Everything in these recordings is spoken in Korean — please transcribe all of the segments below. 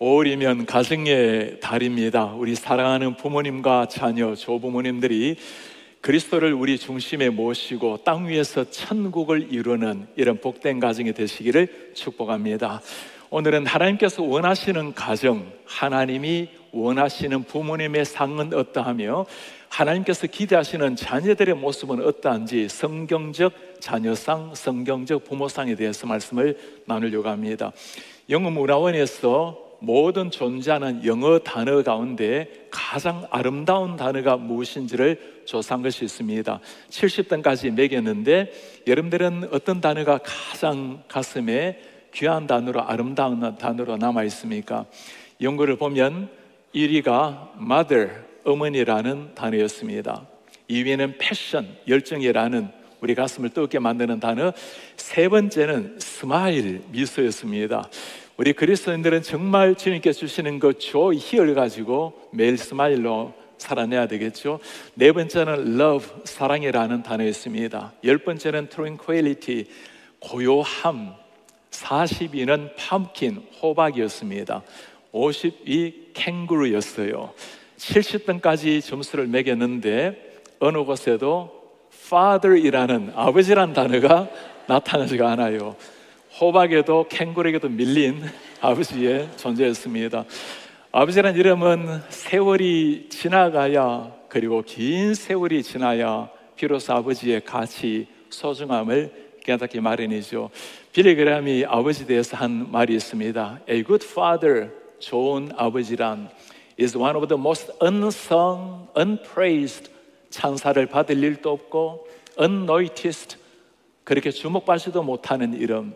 5월이면 가정의 달입니다. 우리 사랑하는 부모님과 자녀, 조부모님들이 그리스도를 우리 중심에 모시고 땅 위에서 천국을 이루는 이런 복된 가정이 되시기를 축복합니다. 오늘은 하나님께서 원하시는 가정, 하나님이 원하시는 부모님의 상은 어떠하며 하나님께서 기대하시는 자녀들의 모습은 어떠한지 성경적 자녀상, 성경적 부모상에 대해서 말씀을 나누려고 합니다. 영어 문화원에서 모든 존재하는 영어 단어 가운데 가장 아름다운 단어가 무엇인지를 조사한 것이 있습니다. 70단까지 매겼는데 여러분들은 어떤 단어가 가장 가슴에 귀한 단어로, 아름다운 단어로 남아 있습니까? 연구를 보면 1위가 mother, 어머니라는 단어였습니다. 2위는 passion, 열정이라는 우리 가슴을 뜨겁게 만드는 단어, 세 번째는 smile, 미소였습니다. 우리 그리스도인들은 정말 주님께 주시는 그 joy, 희열을 가지고 매일 스마일로 살아내야 되겠죠. 네 번째는 love, 사랑이라는 단어였습니다. 10번째는 tranquility, 고요함. 42는 pumpkin, 호박이었습니다. 50이 캥거루였어요. 70등까지 점수를 매겼는데 어느 곳에도 father이라는, 아버지라는 단어가 나타나지가 않아요. 호박에도 캥거루에게도 밀린 아버지의 존재였습니다. 아버지란 이름은 세월이 지나가야, 그리고 긴 세월이 지나야 비로소 아버지의 가치, 소중함을 깨닫기 마련이죠. 빌리 그레함이 아버지에 대해서 한 말이 있습니다. A good father, 좋은 아버지란 is one of the most unsung, unpraised, 찬사를 받을 일도 없고 unnoticed, 그렇게 주목받지도 못하는 이름.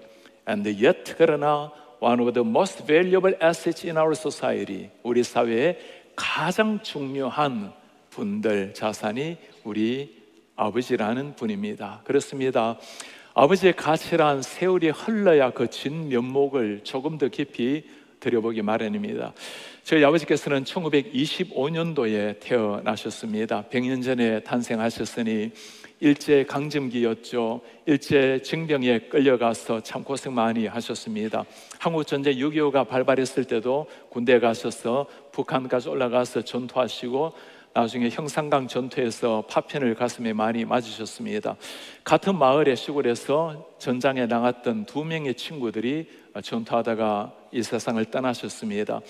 And yet, 그러나 one of the most valuable assets in our society, 우리 사회의 가장 중요한 분들, 자산이 우리 아버지라는 분입니다. 그렇습니다. 아버지의 가치란 세월이 흘러야 그 진면목을 조금 더 깊이 들여보기 마련입니다. 저희 아버지께서는 1925년도에 태어나셨습니다. 100년 전에 탄생하셨으니 일제강점기였죠. 일제징병에 끌려가서 참 고생 많이 하셨습니다. 한국전쟁 6.25가 발발했을 때도 군대에 가셔서 북한까지 올라가서 전투하시고 나중에 형산강 전투에서 파편을 가슴에 많이 맞으셨습니다. 같은 마을의 시골에서 전장에 나갔던 2명의 친구들이 전투하다가 이 세상을 떠나셨습니다.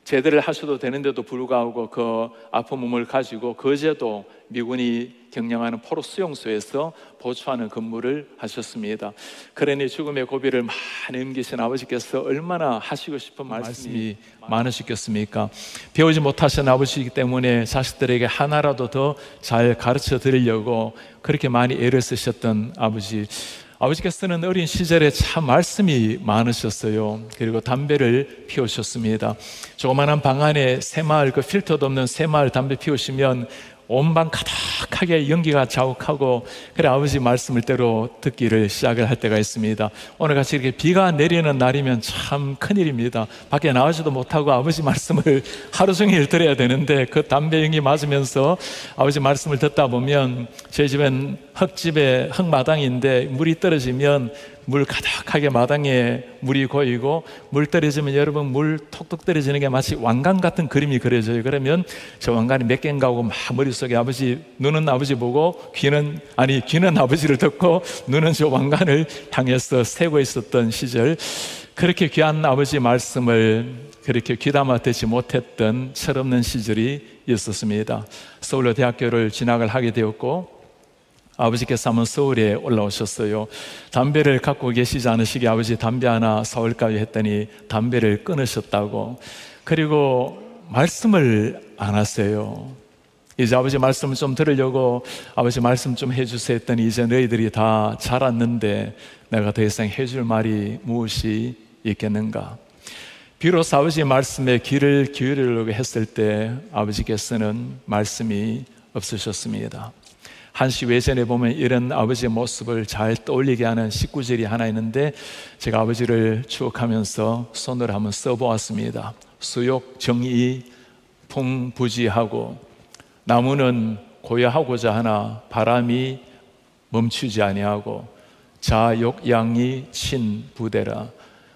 제대를 하셔도 되는데도 불구하고 그 아픈 몸을 가지고 거제도 미군이 경영하는 포로 수용소에서 보초하는 근무를 하셨습니다. 그러니 죽음의 고비를 많이 넘기신 아버지께서 얼마나 하시고 싶은 말씀이 많으시겠습니까? 배우지 못하신 아버지이기 때문에 자식들에게 하나라도 더 잘 가르쳐 드리려고 그렇게 많이 애를 쓰셨던 아버지. 아버지께서는 어린 시절에 참 말씀이 많으셨어요. 그리고 담배를 피우셨습니다. 조그마한 방 안에 새마을, 그 필터도 없는 새마을 담배 피우시면 온 방 가득하게 연기가 자욱하고, 그래 아버지 말씀을 때로 듣기를 시작을 할 때가 있습니다. 오늘같이 이렇게 비가 내리는 날이면 참 큰일입니다. 밖에 나가지도 못하고 아버지 말씀을 하루 종일 들어야 되는데 그 담배 연기 맞으면서 아버지 말씀을 듣다 보면, 저희 집은 흙집에 흙마당인데 물이 떨어지면 물 가득하게 마당에 물이 고이고, 물 떨어지면 여러분 물 톡톡 떨어지는 게 마치 왕관 같은 그림이 그려져요. 그러면 저 왕관이 몇 개인가 하고 막 머릿속에 아버지, 눈은 아버지 보고 귀는 아버지를 듣고 눈은 저 왕관을 향해서 세고 있었던 시절, 그렇게 귀한 아버지 말씀을 그렇게 귀담아 듣지 못했던 철없는 시절이 있었습니다. 서울로 대학교를 진학을 하게 되었고, 아버지께서 한번 서울에 올라오셨어요. 담배를 갖고 계시지 않으시게 아버지 담배 하나 사올까요 했더니 담배를 끊으셨다고. 그리고 말씀을 안 하세요. 이제 아버지 말씀을 좀 들으려고 아버지 말씀 좀 해주세요 했더니, 이제 너희들이 다 자랐는데 내가 더 이상 해줄 말이 무엇이 있겠는가. 비로소 아버지 말씀에 귀를 기울이려고 했을 때 아버지께서는 말씀이 없으셨습니다. 한시 외전에 보면 이런 아버지의 모습을 잘 떠올리게 하는 19절이 하나 있는데, 제가 아버지를 추억하면서 손으로 한번 써보았습니다. 수욕 정의 풍부지하고, 나무는 고야하고자 하나 바람이 멈추지 아니하고, 자욕양이 친부대라.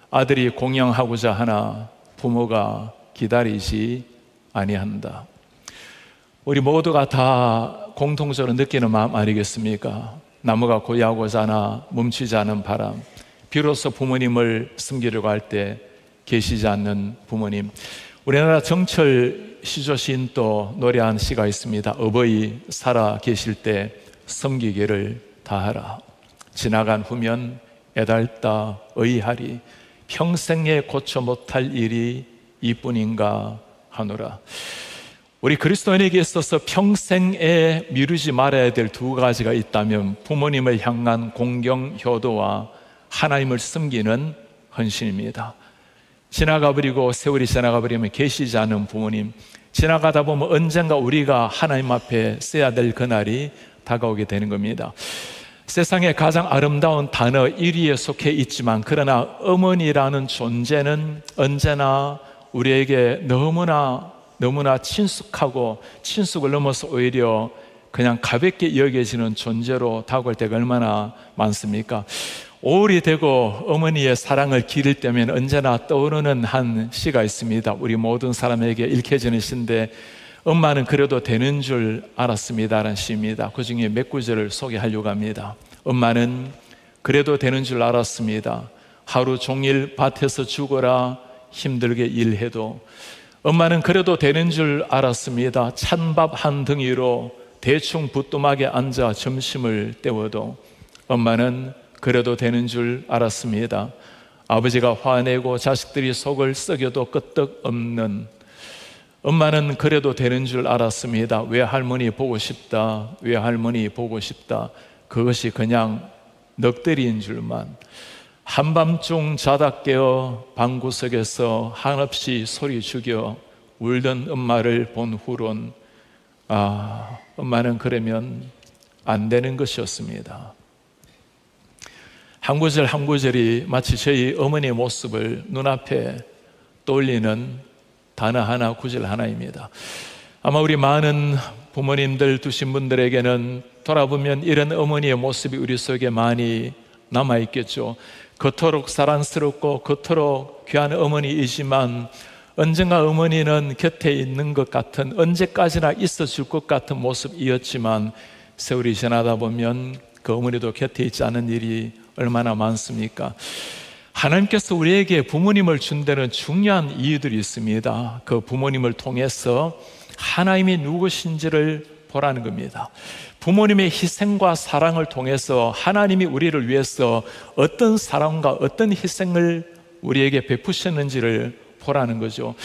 아들이 공양하고자 하나 부모가 기다리지 아니한다. 우리 모두가 다 공통적으로 느끼는 마음 아니겠습니까? 나무가 고요하고자 하나 멈추지 않은 바람, 비로소 부모님을 섬기려고 할 때 계시지 않는 부모님. 우리나라 정철 시조 시인도 노래한 시가 있습니다. 어버이 살아 계실 때 섬기기를 다하라. 지나간 후면 애달다 의하리. 평생에 고쳐 못할 일이 이뿐인가 하노라. 우리 그리스도인에게 있어서 평생에 미루지 말아야 될 두 가지가 있다면 부모님을 향한 공경, 효도와 하나님을 섬기는 헌신입니다. 지나가 버리고 세월이 지나가 버리면 계시지 않은 부모님, 지나가다 보면 언젠가 우리가 하나님 앞에 써야 될 그날이 다가오게 되는 겁니다. 세상에 가장 아름다운 단어 1위에 속해 있지만 그러나 어머니라는 존재는 언제나 우리에게 너무나 친숙하고 친숙을 넘어서 오히려 그냥 가볍게 여겨지는 존재로 다가올 때가 얼마나 많습니까? 오울이 되고 어머니의 사랑을 기릴 때면 언제나 떠오르는 한 시가 있습니다. 우리 모든 사람에게 읽혀지는 시인데 엄마는 그래도 되는 줄 알았습니다 라는 시입니다. 그 중에 몇 구절을 소개하려고 합니다. 엄마는 그래도 되는 줄 알았습니다. 하루 종일 밭에서 죽어라 힘들게 일해도. 엄마는 그래도 되는 줄 알았습니다. 찬밥 한 덩이로 대충 부뚜막에 앉아 점심을 때워도. 엄마는 그래도 되는 줄 알았습니다. 아버지가 화내고 자식들이 속을 썩여도 끄떡없는. 엄마는 그래도 되는 줄 알았습니다. 외할머니 보고 싶다, 외할머니 보고 싶다. 그것이 그냥 넋대리인 줄만. 한밤중 자다 깨어 방구석에서 한없이 소리 죽여 울던 엄마를 본 후론 엄마는 그러면 안 되는 것이었습니다. 한 구절 한 구절이 마치 저희 어머니의 모습을 눈앞에 떠올리는 단어 하나, 구절 하나입니다. 아마 우리 많은 부모님들 두신 분들에게는 돌아보면 이런 어머니의 모습이 우리 속에 많이 남아있겠죠. 그토록 사랑스럽고 그토록 귀한 어머니이지만 언젠가 어머니는 곁에 있는 것 같은, 언제까지나 있어줄 것 같은 모습이었지만 세월이 지나다 보면 그 어머니도 곁에 있지 않은 일이 얼마나 많습니까? 하나님께서 우리에게 부모님을 준 데는 중요한 이유들이 있습니다. 그 부모님을 통해서 하나님이 누구신지를 보라는 겁니다. 부모님의 희생과 사랑을 통해서 하나님이 우리를 위해서 어떤 사랑과 어떤 희생을 우리에게 베푸셨는지를 보라는 거죠.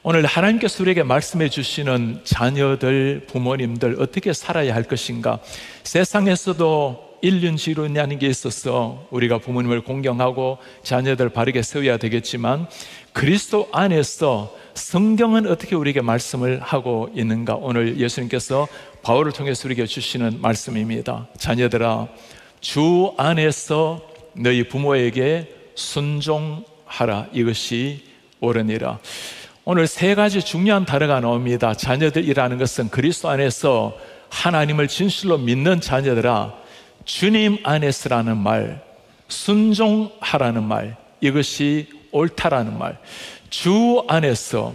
오늘 하나님께서 우리에게 말씀해 주시는 자녀들, 부모님들 어떻게 살아야 할 것인가? 세상에서도 일륜지륜이라는 게 있어서 우리가 부모님을 공경하고 자녀들 바르게 세워야 되겠지만 그리스도 안에서 성경은 어떻게 우리에게 말씀을 하고 있는가? 오늘 예수님께서 바울을 통해서 우리에게 주시는 말씀입니다. 자녀들아, 주 안에서 너희 부모에게 순종하라. 이것이 옳으니라. 오늘 세 가지 중요한 단어가 나옵니다. 자녀들이라는 것은 그리스도 안에서 하나님을 진실로 믿는 자녀들아, 주님 안에서라는 말, 순종하라는 말, 이것이 옳다라는 말. 주 안에서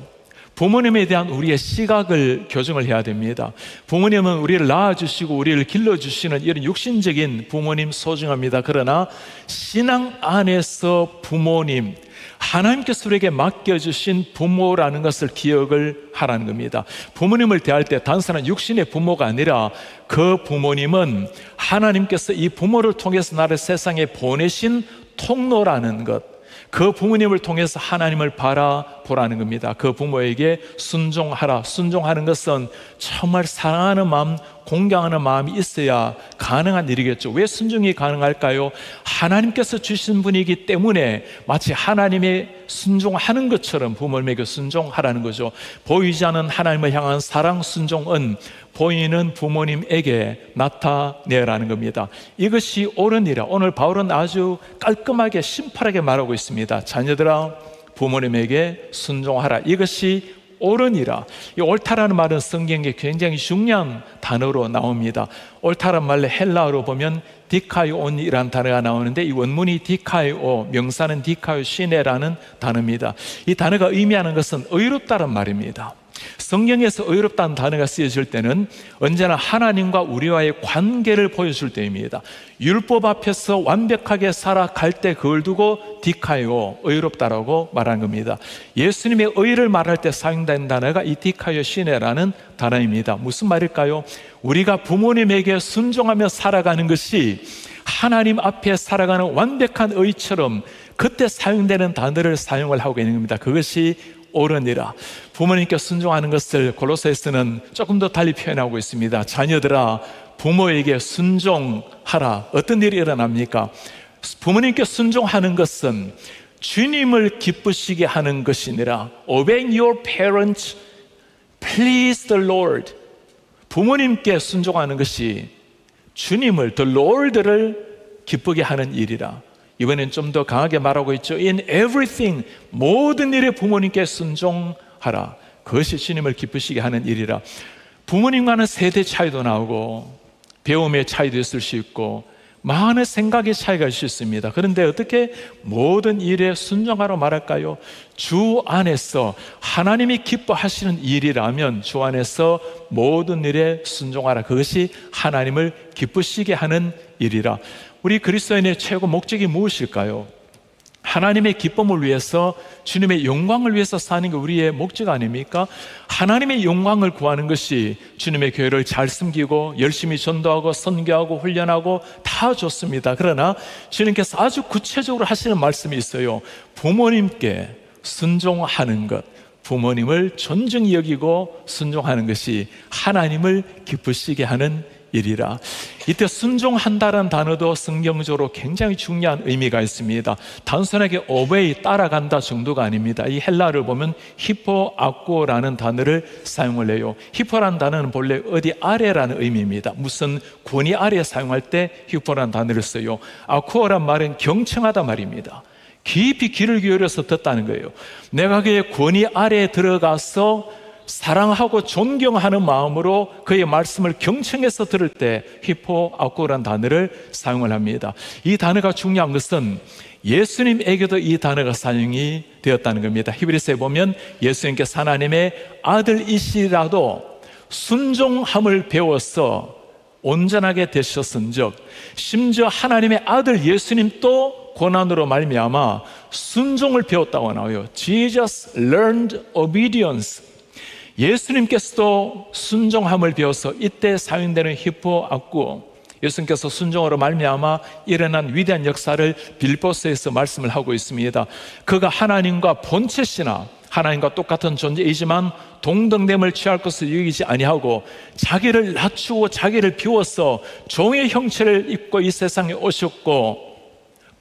부모님에 대한 우리의 시각을 교정을 해야 됩니다. 부모님은 우리를 낳아주시고 우리를 길러주시는 이런 육신적인 부모님 소중합니다. 그러나 신앙 안에서 부모님, 하나님께서 우리에게 맡겨주신 부모라는 것을 기억을 하라는 겁니다. 부모님을 대할 때 단순한 육신의 부모가 아니라 그 부모님은 하나님께서 이 부모를 통해서 나를 세상에 보내신 통로라는 것, 그 부모님을 통해서 하나님을 바라보라는 겁니다. 그 부모에게 순종하라. 순종하는 것은 정말 사랑하는 마음, 공경하는 마음이 있어야 가능한 일이겠죠. 왜 순종이 가능할까요? 하나님께서 주신 분이기 때문에 마치 하나님의 순종하는 것처럼 부모님에게 순종하라는 거죠. 보이지 않는 하나님을 향한 사랑, 순종은 보이는 부모님에게 나타내라는 겁니다. 이것이 옳으니라. 오늘 바울은 아주 깔끔하게 심플하게 말하고 있습니다. 자녀들아, 부모님에게 순종하라. 이것이 옳으니라. 이 옳다라는 말은 성경에 굉장히 중요한 단어로 나옵니다. 옳다란 말로 헬라어로 보면 디카이온이라는 단어가 나오는데, 이 원문이 디카이오, 명사는 디카이오 시네라는 단어입니다. 이 단어가 의미하는 것은 의롭다는 말입니다. 성경에서 의롭다는 단어가 쓰여질 때는 언제나 하나님과 우리와의 관계를 보여줄 때입니다. 율법 앞에서 완벽하게 살아갈 때 그걸 두고 디카이오, 의롭다라고 말하는 겁니다. 예수님의 의를 말할 때 사용된 단어가 이 디카이오 시네라는 단어입니다. 무슨 말일까요? 우리가 부모님에게 순종하며 살아가는 것이 하나님 앞에 살아가는 완벽한 의처럼 그때 사용되는 단어를 사용을 하고 있는 겁니다. 그것이 옳으니라. 부모님께 순종하는 것을 골로새서는 조금 더 달리 표현하고 있습니다. 자녀들아, 부모에게 순종하라. 어떤 일이 일어납니까? 부모님께 순종하는 것은 주님을 기쁘시게 하는 것이니라. Obey your parents, please the Lord. 부모님께 순종하는 것이 주님을, the Lord를 기쁘게 하는 일이라. 이번엔 좀 더 강하게 말하고 있죠. In everything, 모든 일에 부모님께 순종하라. 그것이 주님을 기쁘시게 하는 일이라. 부모님과는 세대 차이도 나오고 배움의 차이도 있을 수 있고 많은 생각의 차이가 있을 수 있습니다. 그런데 어떻게 모든 일에 순종하라 말할까요? 주 안에서 하나님이 기뻐하시는 일이라면 주 안에서 모든 일에 순종하라. 그것이 하나님을 기쁘시게 하는 일이라. 우리 그리스도인의 최고 목적이 무엇일까요? 하나님의 기쁨을 위해서, 주님의 영광을 위해서 사는 게 우리의 목적 아닙니까? 하나님의 영광을 구하는 것이 주님의 교회를 잘 섬기고 열심히 전도하고 선교하고 훈련하고 다 좋습니다. 그러나 주님께서 아주 구체적으로 하시는 말씀이 있어요. 부모님께 순종하는 것, 부모님을 존중히 여기고 순종하는 것이 하나님을 기쁘시게 하는 일이라. 이때 순종한다는 단어도 성경적으로 굉장히 중요한 의미가 있습니다. 단순하게 obey, 따라간다 정도가 아닙니다. 이 헬라어를 보면 히포아쿠오라는 단어를 사용을 해요. 히포라는 단어는 본래 어디 아래라는 의미입니다. 무슨 권위 아래 사용할 때 히포라는 단어를 써요. 아쿠오란 말은 경청하다 말입니다. 깊이 귀를 기울여서 듣다는 거예요. 내가 그의 권위 아래에 들어가서 사랑하고 존경하는 마음으로 그의 말씀을 경청해서 들을 때 히포아쿠오라는 단어를 사용을 합니다. 이 단어가 중요한 것은 예수님에게도 이 단어가 사용이 되었다는 겁니다. 히브리서에 보면 예수님께서 하나님의 아들이시라도 순종함을 배워서 온전하게 되셨은즉, 심지어 하나님의 아들 예수님도 고난으로 말미암아 순종을 배웠다고 나와요. Jesus learned obedience. 예수님께서도 순종함을 배워서 이때 사용되는 히포아쿠오, 예수님께서 순종으로 말미암아 일어난 위대한 역사를 빌보스에서 말씀을 하고 있습니다. 그가 하나님과 본체시나 하나님과 똑같은 존재이지만 동등됨을 취할 것을 여기지 아니하고 자기를 낮추고 자기를 비워서 종의 형체를 입고 이 세상에 오셨고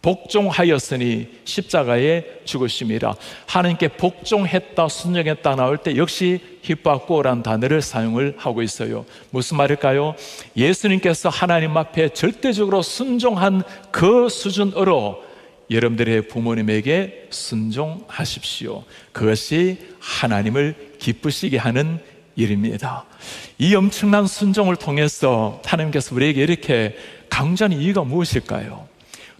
복종하였으니 십자가에 죽으심이라. 하나님께 복종했다, 순종했다 나올 때 역시 히포아쿠오라는 단어를 사용을 하고 있어요. 무슨 말일까요? 예수님께서 하나님 앞에 절대적으로 순종한 그 수준으로 여러분들의 부모님에게 순종하십시오. 그것이 하나님을 기쁘시게 하는 일입니다. 이 엄청난 순종을 통해서 하나님께서 우리에게 이렇게 강조하는 이유가 무엇일까요?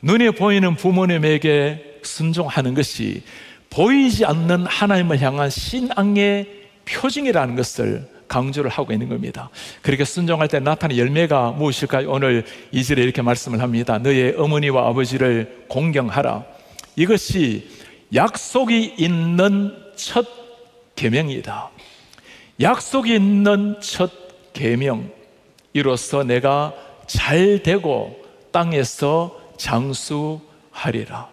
눈에 보이는 부모님에게 순종하는 것이 보이지 않는 하나님을 향한 신앙의 표징이라는 것을 강조를 하고 있는 겁니다. 그렇게 순종할 때 나타나는 열매가 무엇일까요? 오늘 2절에 이렇게 말씀을 합니다. 너의 어머니와 아버지를 공경하라. 이것이 약속이 있는 첫 계명이다. 약속이 있는 첫 계명, 이로써 내가 잘 되고 땅에서 장수하리라.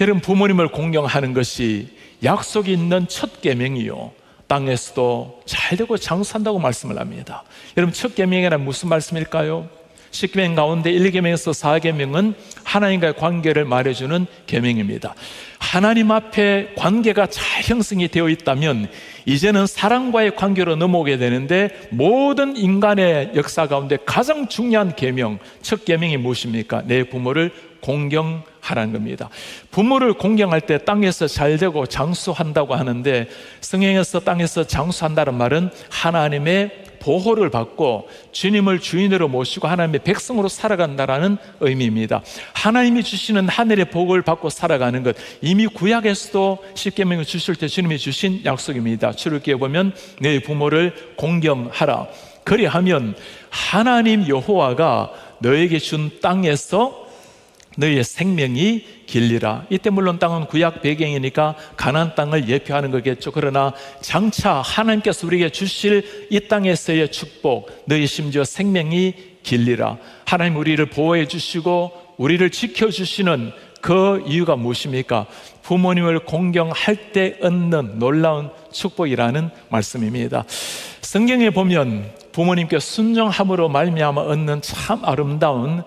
여러분, 부모님을 공경하는 것이 약속이 있는 첫 계명이요, 땅에서도 잘 되고 장수한다고 말씀을 합니다. 여러분, 첫 계명이란 무슨 말씀일까요? 10계명 가운데 1계명에서 4계명은 하나님과의 관계를 말해주는 계명입니다. 하나님 앞에 관계가 잘 형성이 되어 있다면 이제는 사랑과의 관계로 넘어오게 되는데, 모든 인간의 역사 가운데 가장 중요한 계명, 첫 계명이 무엇입니까? 내 부모를 공경하라는 겁니다. 부모를 공경할 때 땅에서 잘되고 장수한다고 하는데, 성경에서 땅에서 장수한다는 말은 하나님의 보호를 받고 주님을 주인으로 모시고 하나님의 백성으로 살아간다라는 의미입니다. 하나님이 주시는 하늘의 복을 받고 살아가는 것, 이미 구약에서도 십계명을 주실 때 주님이 주신 약속입니다. 출애굽기에 보면 내 부모를 공경하라. 그리하면 하나님 여호와가 너에게 준 땅에서 너희의 생명이 길리라. 이때 물론 땅은 구약 배경이니까 가나안 땅을 예표하는 거겠죠. 그러나 장차 하나님께서 우리에게 주실 이 땅에서의 축복, 너희 심지어 생명이 길리라. 하나님 우리를 보호해 주시고 우리를 지켜주시는 그 이유가 무엇입니까? 부모님을 공경할 때 얻는 놀라운 축복이라는 말씀입니다. 성경에 보면 부모님께 순종함으로 말미암아 얻는 참 아름다운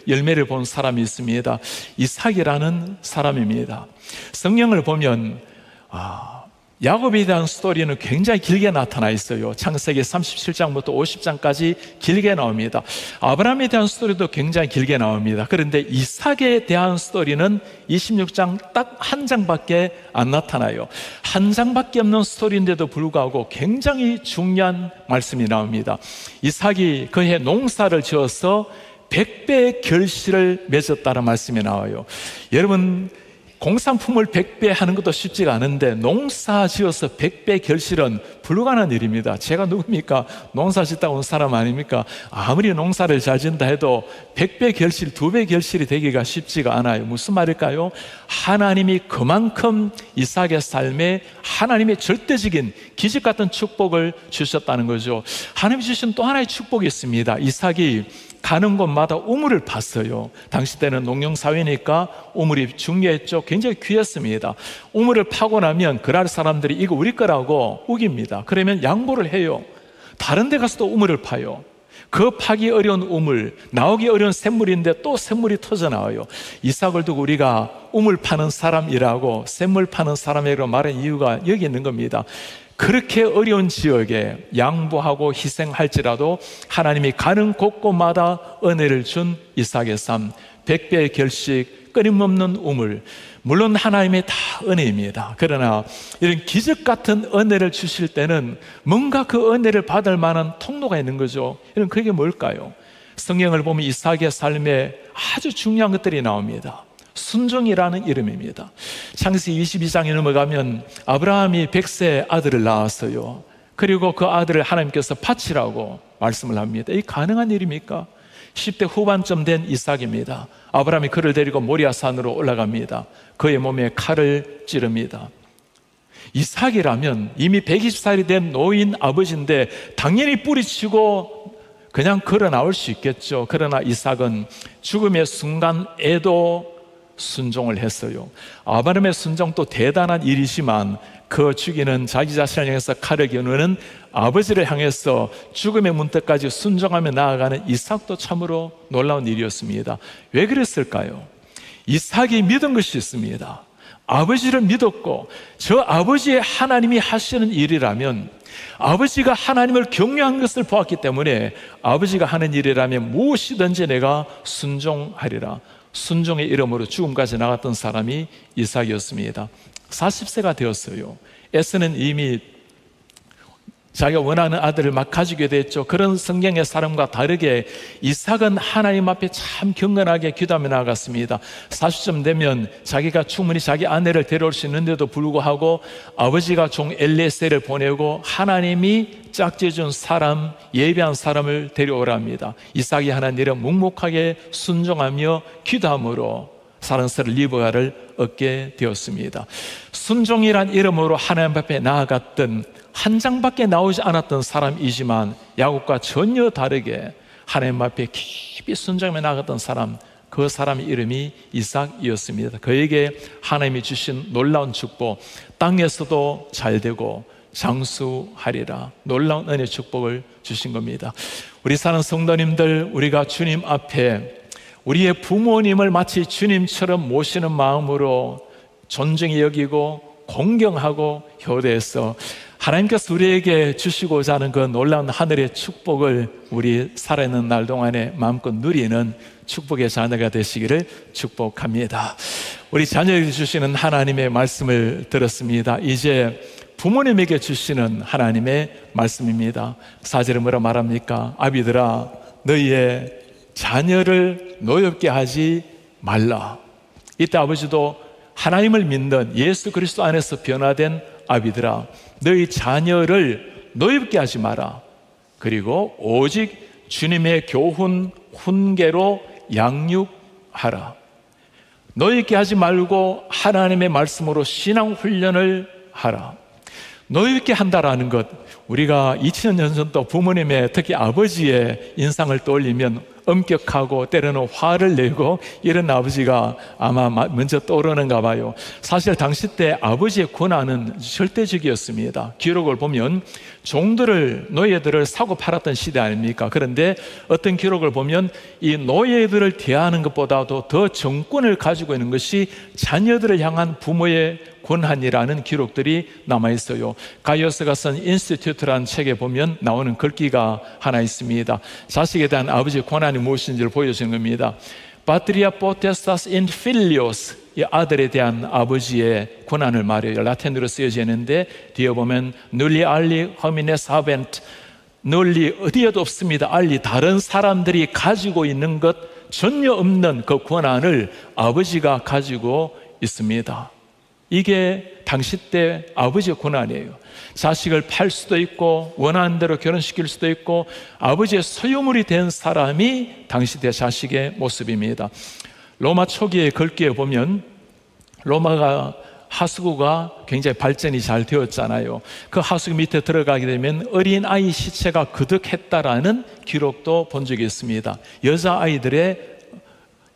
열매를 본 사람이 있습니다. 이삭이라는 사람입니다. 성경을 보면 야곱에 대한 스토리는 굉장히 길게 나타나 있어요. 창세기 37장부터 50장까지 길게 나옵니다. 아브라함에 대한 스토리도 굉장히 길게 나옵니다. 그런데 이삭에 대한 스토리는 26장 딱 한 장밖에 안 나타나요. 한 장밖에 없는 스토리인데도 불구하고 굉장히 중요한 말씀이 나옵니다. 이삭이 그해 농사를 지어서 100배의 결실을 맺었다는 말씀이 나와요. 여러분, 공산품을 100배 하는 것도 쉽지가 않은데 농사 지어서 100배 결실은 불가능한 일입니다. 제가 누굽니까? 농사 짓다 온 사람 아닙니까? 아무리 농사를 잘 짓는다 해도 100배 결실, 2배 결실이 되기가 쉽지가 않아요. 무슨 말일까요? 하나님이 그만큼 이삭의 삶에 하나님의 절대적인 기적 같은 축복을 주셨다는 거죠. 하나님이 주신 또 하나의 축복이 있습니다. 이삭이 가는 곳마다 우물을 팠어요. 당시 때는 농경사회니까 우물이 중요했죠. 굉장히 귀했습니다. 우물을 파고 나면 그날 사람들이 이거 우리 거라고 우깁니다. 그러면 양보를 해요. 다른 데 가서 또 우물을 파요. 그 파기 어려운 우물, 나오기 어려운 샘물인데 또 샘물이 터져 나와요. 이삭을 두고 우리가 우물 파는 사람이라고, 샘물 파는 사람이라고 말한 이유가 여기 있는 겁니다. 그렇게 어려운 지역에 양보하고 희생할지라도 하나님이 가는 곳곳마다 은혜를 준 이삭의 삶, 100배의 결식, 끊임없는 우물, 물론 하나님의 다 은혜입니다. 그러나 이런 기적 같은 은혜를 주실 때는 뭔가 그 은혜를 받을 만한 통로가 있는 거죠. 이런 그게 뭘까요? 성경을 보면 이삭의 삶에 아주 중요한 것들이 나옵니다. 순종이라는 이름입니다. 창세기 22장에 넘어가면 아브라함이 100세 아들을 낳았어요. 그리고 그 아들을 하나님께서 바치라고 말씀을 합니다. 이게 가능한 일입니까? 10대 후반쯤 된 이삭입니다. 아브라함이 그를 데리고 모리아산으로 올라갑니다. 그의 몸에 칼을 찌릅니다. 이삭이라면 이미 120살이 된 노인 아버지인데 당연히 뿌리치고 그냥 걸어 나올 수 있겠죠. 그러나 이삭은 죽음의 순간에도 순종을 했어요. 아브라함의 순종도 대단한 일이지만 그 죽이는 자기 자신을 향해서 칼을 겨누는 아버지를 향해서 죽음의 문턱까지 순종하며 나아가는 이삭도 참으로 놀라운 일이었습니다. 왜 그랬을까요? 이삭이 믿은 것이 있습니다. 아버지를 믿었고 저 아버지의 하나님이 하시는 일이라면, 아버지가 하나님을 경외한 것을 보았기 때문에 아버지가 하는 일이라면 무엇이든지 내가 순종하리라. 순종의 이름으로 죽음까지 나갔던 사람이 이삭이었습니다. 40세가 되었어요. 에서는 이미 자기가 원하는 아들을 막 가지게 됐죠. 그런 성경의 사람과 다르게 이삭은 하나님 앞에 참 경건하게 기도하며 나아갔습니다. 40쯤 되면 자기가 충분히 자기 아내를 데려올 수 있는데도 불구하고 아버지가 종 엘리에셀을 보내고 하나님이 짝지어준 사람, 예비한 사람을 데려오라 합니다. 이삭이 하는 일은 묵묵하게 순종하며 기도함으로 사랑스러운 리브가를 얻게 되었습니다. 순종이란 이름으로 하나님 앞에 나아갔던, 한 장밖에 나오지 않았던 사람이지만 야곱과 전혀 다르게 하나님 앞에 깊이 순종하며 나아갔던 사람, 그 사람의 이름이 이삭이었습니다. 그에게 하나님이 주신 놀라운 축복, 땅에서도 잘되고 장수하리라, 놀라운 은혜의 축복을 주신 겁니다. 우리 사는 성도님들, 우리가 주님 앞에 우리의 부모님을 마치 주님처럼 모시는 마음으로 존중히 여기고 공경하고 효대해서 하나님께서 우리에게 주시고자 하는 그 놀라운 하늘의 축복을 우리 살아있는 날 동안에 마음껏 누리는 축복의 자녀가 되시기를 축복합니다. 우리 자녀에게 주시는 하나님의 말씀을 들었습니다. 이제 부모님에게 주시는 하나님의 말씀입니다. 4절에 뭐라 말합니까? 아비들아, 너희의 자녀를 노엽게 하지 말라. 이때 아버지도 하나님을 믿는 예수 그리스도 안에서 변화된 아비들아, 너희 자녀를 노엽게 하지 마라. 그리고 오직 주님의 교훈, 훈계로 양육하라. 노엽게 하지 말고 하나님의 말씀으로 신앙 훈련을 하라. 노엽게 한다라는 것, 우리가 2000년 전도 부모님의, 특히 아버지의 인상을 떠올리면 엄격하고 때로는 화를 내고 이런 아버지가 아마 먼저 떠오르는가 봐요. 사실 당시 때 아버지의 권한은 절대적이었습니다. 기록을 보면 종들을, 노예들을 사고 팔았던 시대 아닙니까? 그런데 어떤 기록을 보면 이 노예들을 대하는 것보다도 더 정권을 가지고 있는 것이 자녀들을 향한 부모의 권한이라는 기록들이 남아있어요. 가이오스가 쓴 인스티튜트라는 책에 보면 나오는 글귀가 하나 있습니다. 자식에 대한 아버지의 권한이 무엇인지를 보여주는 겁니다. Patria potestas in filios, 이 아들에 대한 아버지의 권한을 말해요. 라틴어로 쓰여져 있는데 뒤에 보면 nulli alli homines habent, nulli 어디에도 없습니다. alli 다른 사람들이 가지고 있는 것 전혀 없는 그 권한을 아버지가 가지고 있습니다. 이게 당시 때 아버지의 권한이에요. 자식을 팔 수도 있고 원하는 대로 결혼시킬 수도 있고 아버지의 소유물이 된 사람이 당시 때 자식의 모습입니다. 로마 초기의 글귀에 보면 로마가 하수구가 굉장히 발전이 잘 되었잖아요. 그 하수구 밑에 들어가게 되면 어린아이 시체가 그득했다라는 기록도 본 적이 있습니다. 여자아이들의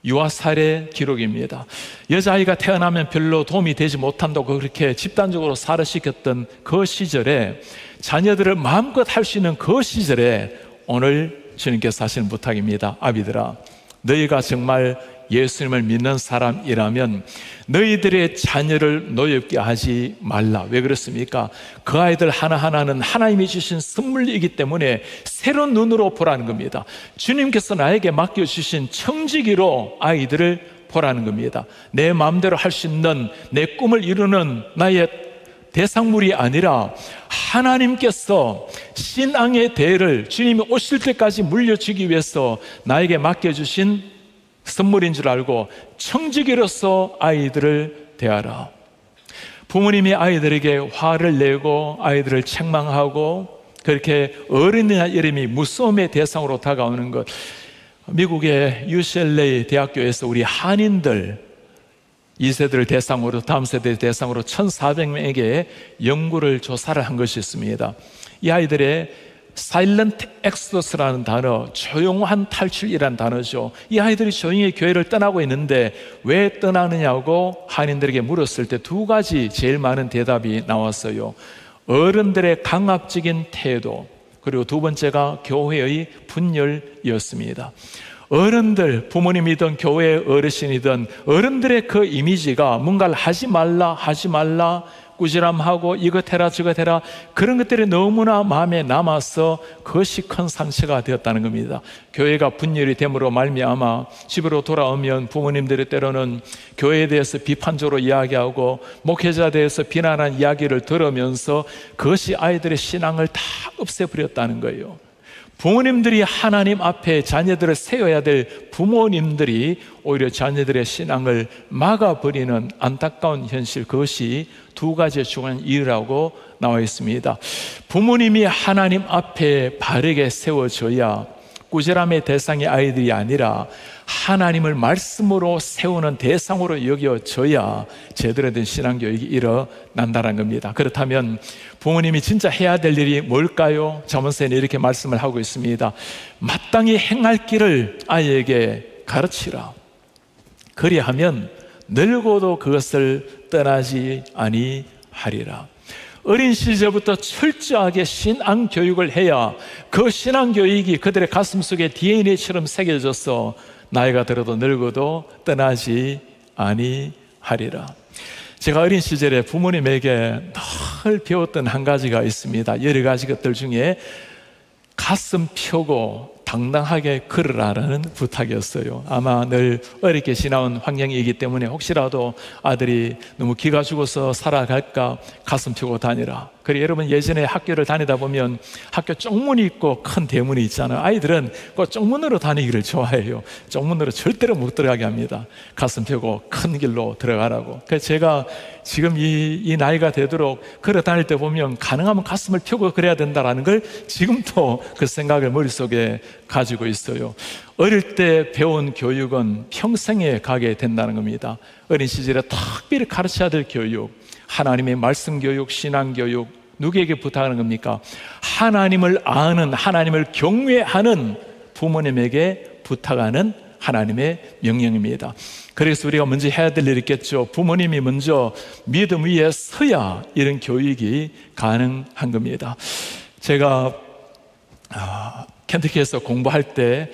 유아살해 기록입니다. 여자아이가 태어나면 별로 도움이 되지 못한다고 그렇게 집단적으로 살아시켰던 그 시절에, 자녀들을 마음껏 할 수 있는 그 시절에 오늘 주님께서 하시는 부탁입니다. 아비들아, 너희가 정말 예수님을 믿는 사람이라면 너희들의 자녀를 노엽게 하지 말라. 왜 그렇습니까? 그 아이들 하나하나는 하나님이 주신 선물이기 때문에 새로운 눈으로 보라는 겁니다. 주님께서 나에게 맡겨주신 청지기로 아이들을 보라는 겁니다. 내 마음대로 할 수 있는, 내 꿈을 이루는 나의 대상물이 아니라 하나님께서 신앙의 대를 주님이 오실 때까지 물려주기 위해서 나에게 맡겨주신 선물인 줄 알고 청지기로서 아이들을 대하라. 부모님이 아이들에게 화를 내고 아이들을 책망하고 그렇게 어린이날 이름이 무서움의 대상으로 다가오는 것, 미국의 UCLA 대학교에서 우리 한인들 2세대를 대상으로, 다음 세대 대상으로 1,400명에게 연구를 조사를 한 것이 있습니다. 이 아이들의 사일런트 엑소더스라는 단어, 조용한 탈출이라는 단어죠. 이 아이들이 조용히 교회를 떠나고 있는데 왜 떠나느냐고 한인들에게 물었을 때 두 가지 제일 많은 대답이 나왔어요. 어른들의 강압적인 태도, 그리고 두 번째가 교회의 분열이었습니다. 어른들, 부모님이든 교회 어르신이든 어른들의 그 이미지가 뭔가를 하지 말라 꾸지람하고 이것 해라 저것 해라, 그런 것들이 너무나 마음에 남아서 그것이 큰 상처가 되었다는 겁니다. 교회가 분열이 됨으로 말미암아 집으로 돌아오면 부모님들이 때로는 교회에 대해서 비판적으로 이야기하고 목회자에 대해서 비난하는 이야기를 들으면서 그것이 아이들의 신앙을 다 없애버렸다는 거예요. 부모님들이 하나님 앞에 자녀들을 세워야 될 부모님들이 오히려 자녀들의 신앙을 막아버리는 안타까운 현실, 그것이 두 가지의 중요한 이유라고 나와 있습니다. 부모님이 하나님 앞에 바르게 세워져야 꾸지람의 대상이 아이들이 아니라 하나님을 말씀으로 세우는 대상으로 여겨져야 제대로 된 신앙교육이 일어난다는 겁니다. 그렇다면 부모님이 진짜 해야 될 일이 뭘까요? 잠언서에는 이렇게 말씀을 하고 있습니다. 마땅히 행할 길을 아이에게 가르치라. 그리하면 늙어도 그것을 떠나지 아니하리라. 어린 시절부터 철저하게 신앙 교육을 해야 그 신앙 교육이 그들의 가슴 속에 DNA처럼 새겨져서 나이가 들어도 늙어도 떠나지 아니하리라. 제가 어린 시절에 부모님에게 늘 배웠던 한 가지가 있습니다. 여러 가지 것들 중에 가슴 펴고 당당하게 걸으라는 부탁이었어요. 아마 늘 어렵게 지나온 환경이기 때문에 혹시라도 아들이 너무 기가 죽어서 살아갈까 가슴 펴고 다니라. 그리고 여러분 예전에 학교를 다니다 보면 학교 쪽문이 있고 큰 대문이 있잖아요. 아이들은 그 쪽문으로 다니기를 좋아해요. 쪽문으로 절대로 못 들어가게 합니다. 가슴 펴고 큰 길로 들어가라고. 그래서 제가 지금 이 나이가 되도록 걸어 다닐 때 보면 가능하면 가슴을 펴고 그래야 된다는 걸 지금도 그 생각을 머릿속에 가지고 있어요. 어릴 때 배운 교육은 평생에 가게 된다는 겁니다. 어린 시절에 특별히 가르쳐야 될 교육, 하나님의 말씀 교육, 신앙 교육, 누구에게 부탁하는 겁니까? 하나님을 아는, 하나님을 경외하는 부모님에게 부탁하는 하나님의 명령입니다. 그래서 우리가 먼저 해야 될 일이 있겠죠. 부모님이 먼저 믿음 위에 서야 이런 교육이 가능한 겁니다. 제가 켄터키에서 공부할 때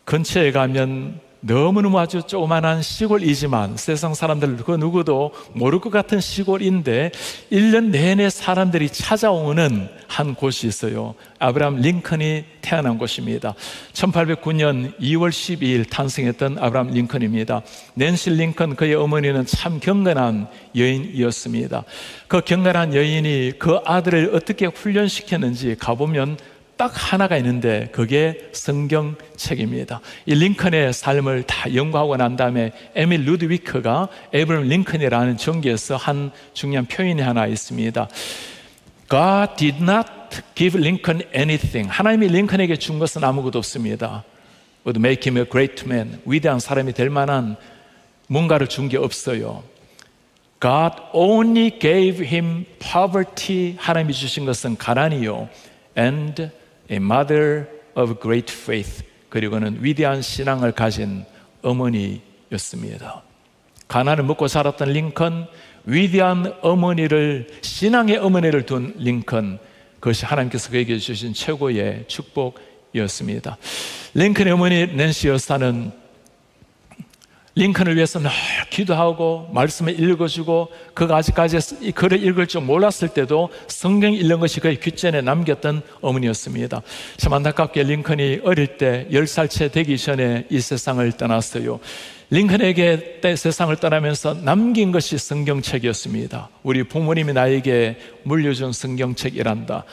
근처에 가면 너무너무 아주 조그만한 시골이지만 세상 사람들 그 누구도 모를 것 같은 시골인데 1년 내내 사람들이 찾아오는 한 곳이 있어요. 아브라함 링컨이 태어난 곳입니다. 1809년 2월 12일 탄생했던 아브라함 링컨입니다. 낸시 링컨 그의 어머니는 참 경건한 여인이었습니다. 그 경건한 여인이 그 아들을 어떻게 훈련시켰는지 가보면 딱 하나가 있는데 그게 성경책입니다. 이 링컨의 삶을 다 연구하고 난 다음에 에밀 루드위크가 에브라함 링컨이라는 전기에서 한 중요한 표현이 하나 있습니다. God did not give Lincoln anything. 하나님이 링컨에게 준 것은 아무것도 없습니다. Would make him a great man. 위대한 사람이 될 만한 뭔가를 준 게 없어요. God only gave him poverty. 하나님이 주신 것은 가난이요. And a mother of great faith. 그리고는 위대한 신앙을 가진 어머니였습니다. 가난을 먹고 자랐던 링컨, 위대한 어머니를, 신앙의 어머니를 둔 링컨, 그것이 하나님께서 그에게 주신 최고의 축복이었습니다. 링컨의 어머니 낸시 여사는 링컨을 위해서 늘 기도하고 말씀을 읽어주고 그가 아직까지 글을 읽을 줄 몰랐을 때도 성경 읽는 것이 그의 귓전에 남겼던 어머니였습니다. 참 안타깝게 링컨이 어릴 때 10살 채 되기 전에 이 세상을 떠났어요. 링컨에게 세상을 떠나면서 남긴 것이 성경책이었습니다. 우리 부모님이 나에게 물려준 성경책이란다.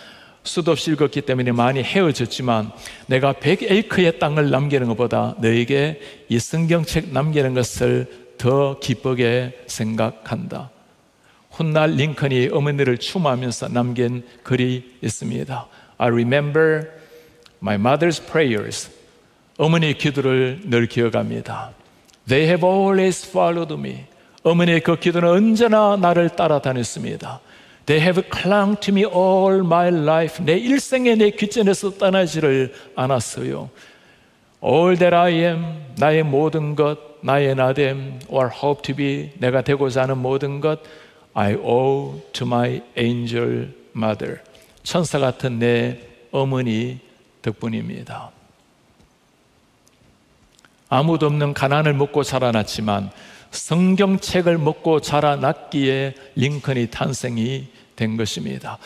수도 없이 읽었기 때문에 많이 헤어졌지만 내가 100에이크의 땅을 남기는 것보다 너에게 이 성경책 남기는 것을 더 기쁘게 생각한다. 훗날 링컨이 어머니를 추모하면서 남긴 글이 있습니다. I remember my mother's prayers. 어머니의 기도를 늘 기억합니다. They have always followed me. 어머니의 그 기도는 언제나 나를 따라다녔습니다. They have clung to me all my life. 내 일생에 내 귓전에서 떠나지를 않았어요. All that I am, 나의 모든 것, 나의 나됨, or hope to be, 내가 되고자 하는 모든 것, I owe to my angel mother. 천사 같은 내 어머니 덕분입니다. 아무도 없는 가난을 먹고 자라났지만 성경책을 먹고 자라났기에 링컨이 탄생이 된 것입니다.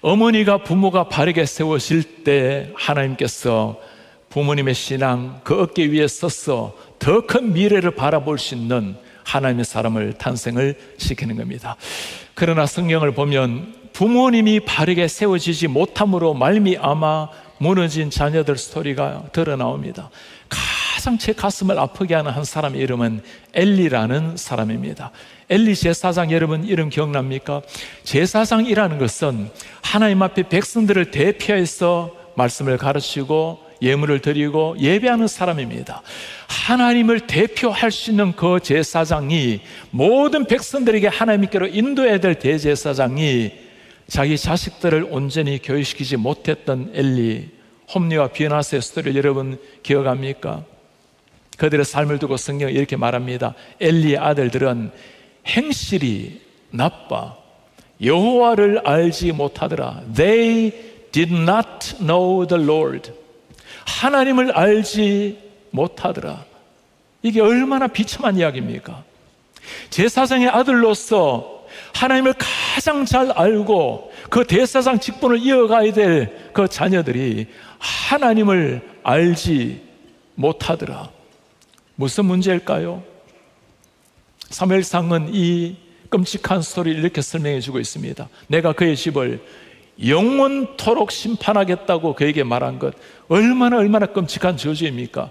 어머니가 부모가 바르게 세워질 때 하나님께서 부모님의 신앙 그 어깨 위에 서서 더 큰 미래를 바라볼 수 있는 하나님의 사람을 탄생을 시키는 겁니다. 그러나 성경을 보면 부모님이 바르게 세워지지 못함으로 말미암아 무너진 자녀들 스토리가 드러나옵니다. 가장 제 가슴을 아프게 하는 한 사람의 이름은 엘리라는 사람입니다. 엘리 제사장, 여러분 이름 기억납니까? 제사장이라는 것은 하나님 앞에 백성들을 대표해서 말씀을 가르치고 예물을 드리고 예배하는 사람입니다. 하나님을 대표할 수 있는 그 제사장이, 모든 백성들에게 하나님께로 인도해야 될 대제사장이 자기 자식들을 온전히 교육시키지 못했던 엘리, 홈리와 비나스의 스토리를 여러분 기억합니까? 그들의 삶을 두고 성경은 이렇게 말합니다. 엘리의 아들들은 행실이 나빠 여호와를 알지 못하더라. They did not know the Lord. 하나님을 알지 못하더라. 이게 얼마나 비참한 이야기입니까? 제사장의 아들로서 하나님을 가장 잘 알고 그 대제사장 직분을 이어가야 될 그 자녀들이 하나님을 알지 못하더라. 무슨 문제일까요? 사무엘상은 이 끔찍한 스토리를 이렇게 설명해 주고 있습니다. 내가 그의 집을 영원토록 심판하겠다고 그에게 말한 것, 얼마나 끔찍한 저주입니까?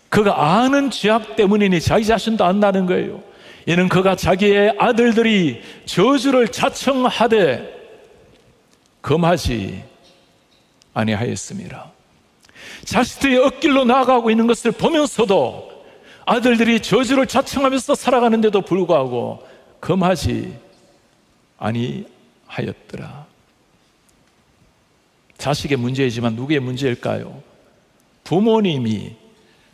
그가 아는 죄악 때문이니 자기 자신도 안다는 거예요. 이는 그가 자기의 아들들이 저주를 자청하되 금하지 아니하였습니다. 자식들이 엇길로 나아가고 있는 것을 보면서도 아들들이 저주를 자청하면서 살아가는데도 불구하고 금하지 아니하였더라. 자식의 문제이지만 누구의 문제일까요? 부모님이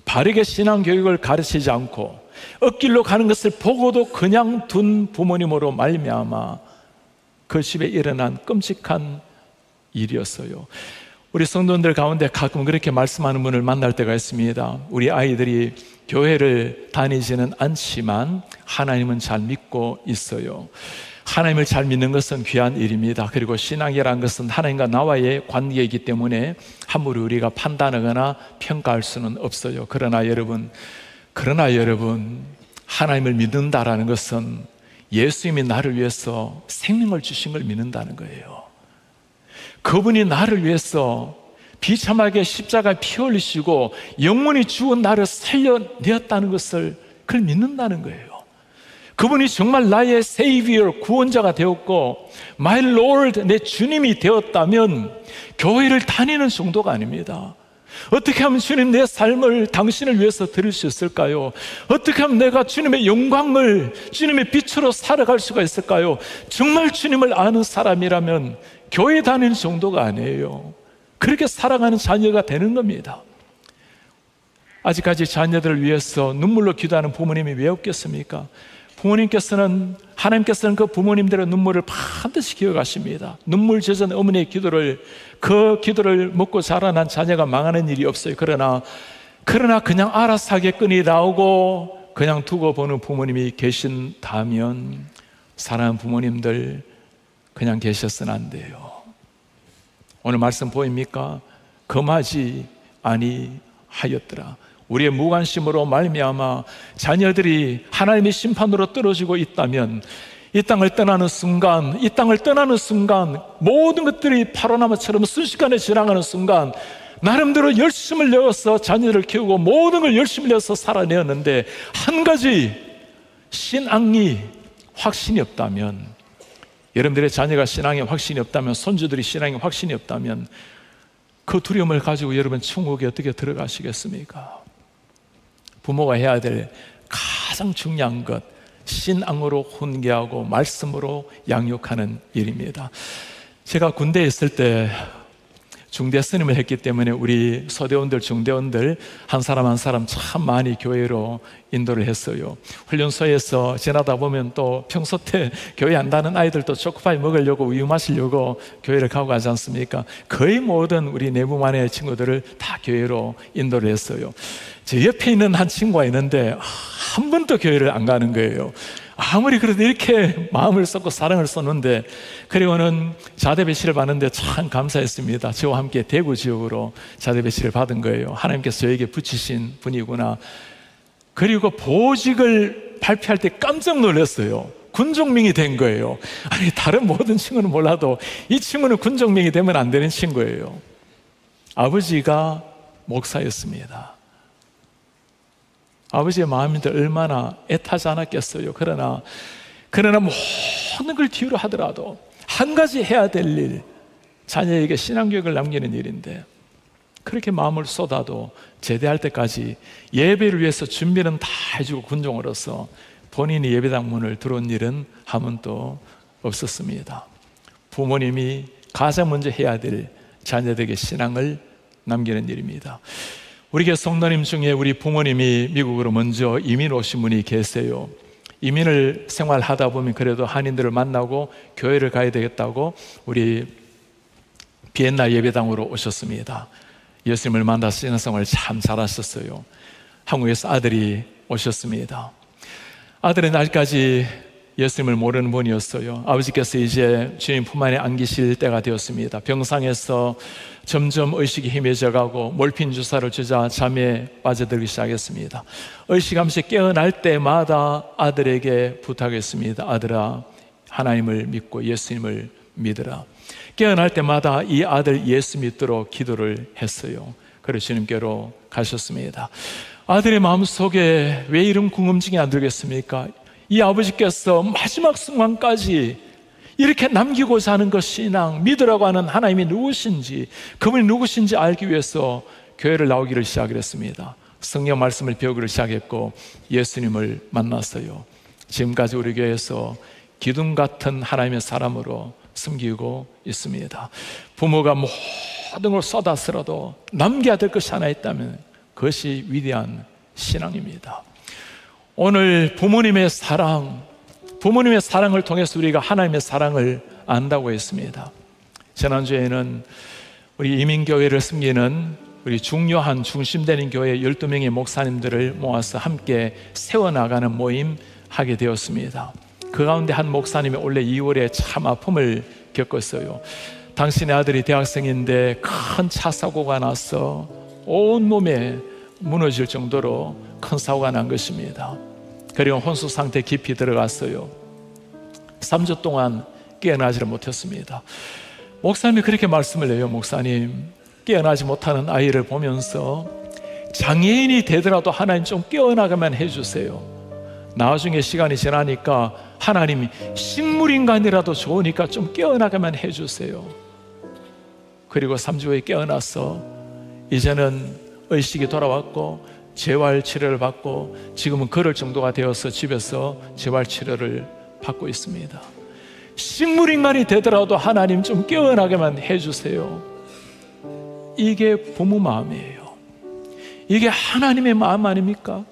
바르게 신앙교육을 가르치지 않고 엇길로 가는 것을 보고도 그냥 둔 부모님으로 말미암아 그 집에 일어난 끔찍한 일이었어요. 우리 성도님들 가운데 가끔 그렇게 말씀하는 분을 만날 때가 있습니다. 우리 아이들이 교회를 다니지는 않지만 하나님은 잘 믿고 있어요. 하나님을 잘 믿는 것은 귀한 일입니다. 그리고 신앙이라는 것은 하나님과 나와의 관계이기 때문에 함부로 우리가 판단하거나 평가할 수는 없어요. 그러나 여러분, 하나님을 믿는다라는 것은 예수님이 나를 위해서 생명을 주신 걸 믿는다는 거예요. 그분이 나를 위해서 비참하게 십자가에 피 흘리시고 영원히 죽은 나를 살려내었다는 것을 그걸 믿는다는 거예요. 그분이 정말 나의 Savior, 구원자가 되었고 My Lord, 내 주님이 되었다면 교회를 다니는 정도가 아닙니다. 어떻게 하면 주님 내 삶을 당신을 위해서 드릴 수 있을까요? 어떻게 하면 내가 주님의 영광을 주님의 빛으로 살아갈 수가 있을까요? 정말 주님을 아는 사람이라면 교회 다니는 정도가 아니에요. 그렇게 살아가는 자녀가 되는 겁니다. 아직까지 자녀들을 위해서 눈물로 기도하는 부모님이 왜 없겠습니까? 하나님께서는 그 부모님들의 눈물을 반드시 기억하십니다. 눈물 젖은 어머니의 그 기도를 먹고 자라난 자녀가 망하는 일이 없어요. 그러나 그냥 알아서 하겠거니 나오고 그냥 두고 보는 부모님이 계신다면 사랑하는 부모님들 그냥 계셨으면 안 돼요. 오늘 말씀 보입니까? 금하지 아니하였더라. 우리의 무관심으로 말미암아 자녀들이 하나님의 심판으로 떨어지고 있다면 이 땅을 떠나는 순간 모든 것들이 파로나무처럼 순식간에 지나가는 순간 나름대로 열심을 내어서 자녀를 키우고 모든 걸 열심을 내어서 살아내었는데 한 가지 신앙이 확신이 없다면, 여러분들의 자녀가 신앙에 확신이 없다면, 손주들이 신앙에 확신이 없다면 그 두려움을 가지고 여러분 천국에 어떻게 들어가시겠습니까? 부모가 해야 될 가장 중요한 것, 신앙으로 훈계하고 말씀으로 양육하는 일입니다. 제가 군대에 있을 때 중대 스님을 했기 때문에 우리 소대원들, 중대원들 한 사람 한 사람 참 많이 교회로 인도를 했어요. 훈련소에서 지나다 보면 또 평소 때 교회 안 가는 아이들도 초코파이 먹으려고 우유 마시려고 교회를 가고 가지 않습니까? 거의 모든 우리 내부만의 친구들을 다 교회로 인도를 했어요. 제 옆에 있는 한 친구가 있는데 한 번도 교회를 안 가는 거예요. 아무리 그래도 이렇게 마음을 쏟고 사랑을 쏟는데, 그리고는 자대 배치를 받는데 참 감사했습니다. 저와 함께 대구 지역으로 자대 배치를 받은 거예요. 하나님께서 저에게 붙이신 분이구나. 그리고 보직을 발표할 때 깜짝 놀랐어요. 군종명이 된 거예요. 아니, 다른 모든 친구는 몰라도 이 친구는 군종명이 되면 안 되는 친구예요. 아버지가 목사였습니다. 아버지의 마음인데 얼마나 애타지 않았겠어요. 그러나 모든 걸 뒤로 하더라도 한 가지 해야 될 일, 자녀에게 신앙교육을 남기는 일인데 그렇게 마음을 쏟아도 제대할 때까지 예배를 위해서 준비는 다 해주고 군종으로서 본인이 예배당 문을 들어온 일은 한 번도 없었습니다. 부모님이 가장 먼저 해야 될 자녀들에게 신앙을 남기는 일입니다. 우리 교회 성도님 중에 우리 부모님이 미국으로 먼저 이민 오신 분이 계세요. 이민을 생활하다 보면 그래도 한인들을 만나고 교회를 가야 되겠다고 우리 비엔나 예배당으로 오셨습니다. 예수님을 만나서 신앙생활을 참 잘하셨어요. 한국에서 아들이 오셨습니다. 아들의 날까지 예수님을 모르는 분이었어요. 아버지께서 이제 주님 품 안에 안기실 때가 되었습니다. 병상에서 점점 의식이 희미해져 가고 몰핀 주사를 주자 잠에 빠져들기 시작했습니다. 의식하면서 깨어날 때마다 아들에게 부탁했습니다. 아들아, 하나님을 믿고 예수님을 믿으라. 깨어날 때마다 이 아들 예수 믿도록 기도를 했어요. 그래서 주님께로 가셨습니다. 아들의 마음속에 왜 이런 궁금증이 안 들겠습니까? 이 아버지께서 마지막 순간까지 이렇게 남기고자 하는 것, 신앙, 믿으라고 하는 하나님이 누구신지, 그분이 누구신지 알기 위해서 교회를 나오기를 시작했습니다. 성경 말씀을 배우기를 시작했고 예수님을 만났어요. 지금까지 우리 교회에서 기둥 같은 하나님의 사람으로 섬기고 있습니다. 부모가 모든 걸 쏟았으라도 남겨야 될 것이 하나 있다면 그것이 위대한 신앙입니다. 오늘 부모님의 사랑을 통해서 우리가 하나님의 사랑을 안다고 했습니다. 지난주에는 우리 이민교회를 섬기는 우리 중요한 중심되는 교회 12명의 목사님들을 모아서 함께 세워나가는 모임 하게 되었습니다. 그 가운데 한 목사님이 올해 2월에 참 아픔을 겪었어요. 당신의 아들이 대학생인데 큰 차 사고가 나서 온몸에 무너질 정도로 큰 사고가 난 것입니다. 그리고 혼수 상태에 깊이 들어갔어요. 3주 동안 깨어나지를 못했습니다. 목사님이 그렇게 말씀을 해요. 목사님, 깨어나지 못하는 아이를 보면서 장애인이 되더라도 하나님 좀 깨어나가만 해주세요. 나중에 시간이 지나니까 하나님이 식물인간이라도 좋으니까 좀 깨어나가만 해주세요. 그리고 3주 후에 깨어나서 이제는 의식이 돌아왔고 재활치료를 받고 지금은 걸을 정도가 되어서 집에서 재활치료를 받고 있습니다. 식물인간이 되더라도 하나님 좀 깨어나게만 해주세요. 이게 부모 마음이에요. 이게 하나님의 마음 아닙니까?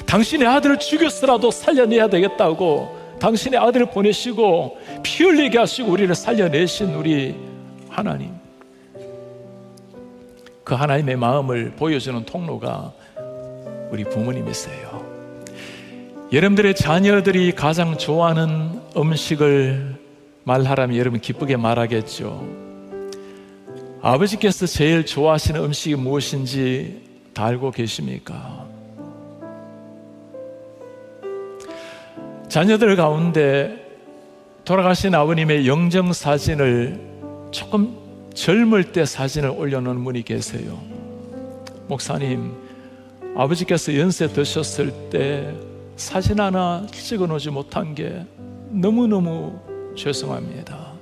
당신의 아들을 죽였으라도 살려내야 되겠다고 당신의 아들을 보내시고 피 흘리게 하시고 우리를 살려내신 우리 하나님, 그 하나님의 마음을 보여주는 통로가 우리 부모님이세요. 여러분들의 자녀들이 가장 좋아하는 음식을 말하라면 여러분 기쁘게 말하겠죠. 아버지께서 제일 좋아하시는 음식이 무엇인지 다 알고 계십니까? 자녀들 가운데 돌아가신 아버님의 영정사진을 조금 젊을 때 사진을 올려놓은 분이 계세요. 목사님, 아버지께서 연세 드셨을 때 사진 하나 찍어놓지 못한 게 너무너무 죄송합니다.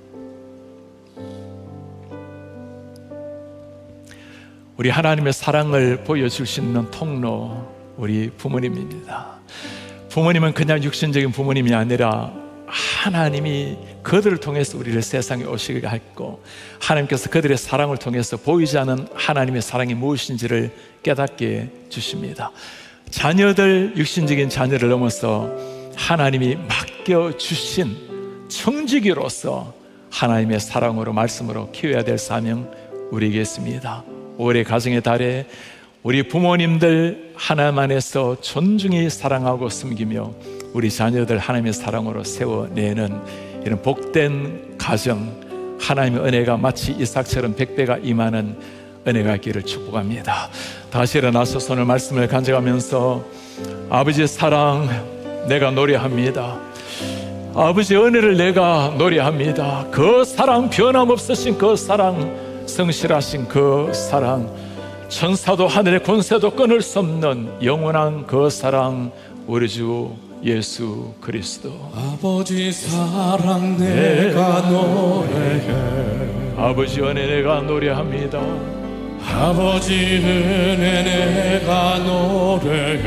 우리 하나님의 사랑을 보여줄 수 있는 통로, 우리 부모님입니다. 부모님은 그냥 육신적인 부모님이 아니라 하나님이 그들을 통해서 우리를 세상에 오시게 했고 하나님께서 그들의 사랑을 통해서 보이지 않는 하나님의 사랑이 무엇인지를 깨닫게 주십니다. 자녀들, 육신적인 자녀를 넘어서 하나님이 맡겨주신 청지기로서 하나님의 사랑으로 말씀으로 키워야 될 사명 우리에게 있습니다. 올해 가정의 달에 우리 부모님들 하나님 안에서 존중히 사랑하고 섬기며 우리 자녀들 하나님의 사랑으로 세워내는 이런 복된 가정, 하나님의 은혜가 마치 이삭처럼 100배가 임하는 은혜가 있기를 축복합니다. 다시 일어나서 손을 말씀을 간직하면서 아버지의 사랑 내가 노래합니다. 아버지의 은혜를 내가 노래합니다. 그 사랑, 변함없으신 그 사랑, 성실하신 그 사랑, 천사도 하늘의 권세도 끊을 수 없는 영원한 그 사랑, 우리 주 예수 그리스도. 아버지 사랑 내가 노래해, 아버지 은혜 내가 노래합니다. 아버지 은혜 내가 노래해,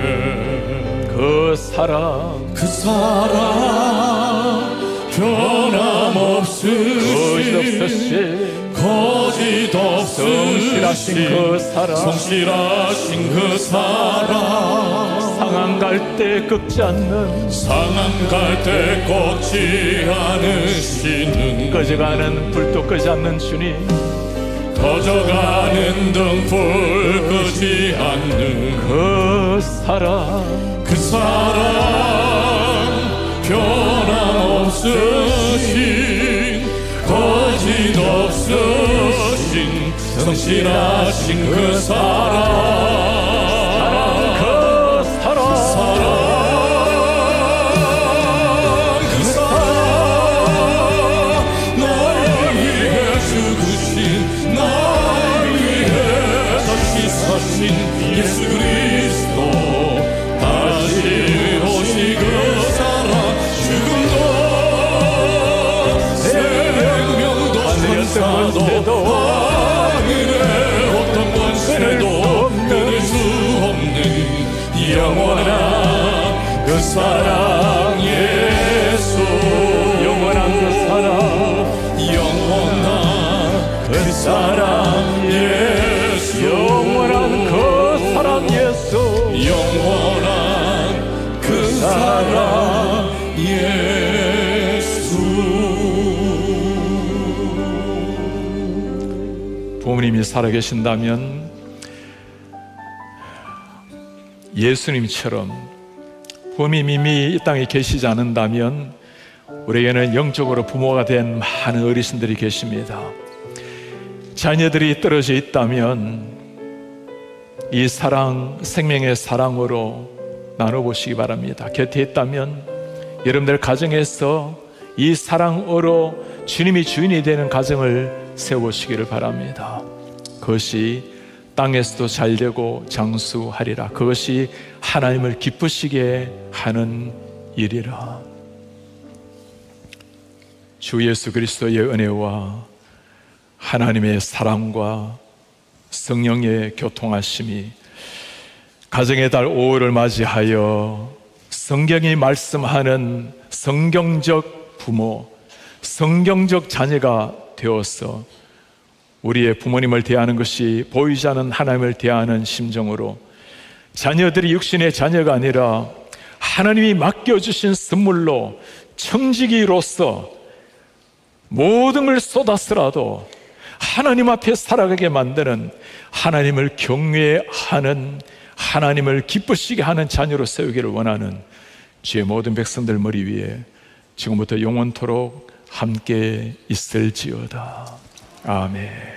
그 사랑, 그 사랑 변함없으신 거짓 성실하신 그 사랑, 성실하신 그 사랑, 상한 갈 때 꺾지 않는, 상한 갈 때 꺾지 않으시는, 꺼져가는 불도 끄지 않는 주님, 꺼져가는 등불 끄지 않는 그 사랑, 그 사랑 변함없으신 거짓없으신 성실하신 그 사랑 예수 그리스도 다시 오시 그 사랑 죽음도 생명도 천사도 하늘의 어떤 권세도 끊을 수 없는 영원한 그 사랑 예수 영원한 그 사랑 영원한 그 사랑 예수 영원한 그 사랑 예수 영원한 그 사랑 예수. 부모님이 살아계신다면 예수님처럼 부모님이 이미 이 땅에 계시지 않는다면 우리에게는 영적으로 부모가 된 많은 어르신들이 계십니다. 자녀들이 떨어져 있다면 이 사랑, 생명의 사랑으로 나눠보시기 바랍니다. 곁에 있다면 여러분들 가정에서 이 사랑으로 주님이 주인이 되는 가정을 세우시기를 바랍니다. 그것이 땅에서도 잘되고 장수하리라. 그것이 하나님을 기쁘시게 하는 일이라. 주 예수 그리스도의 은혜와 하나님의 사랑과 성령의 교통하심이 가정의 달 5월을 맞이하여 성경이 말씀하는 성경적 부모, 성경적 자녀가 되어서 우리의 부모님을 대하는 것이 보이지 않는 하나님을 대하는 심정으로 자녀들이 육신의 자녀가 아니라 하나님이 맡겨주신 선물로 청지기로서 모든 걸 쏟았으라도 하나님 앞에 살아가게 만드는, 하나님을 경외하는, 하나님을 기쁘시게 하는 자녀로 세우기를 원하는 주의 모든 백성들 머리 위에 지금부터 영원토록 함께 있을지어다. 아멘.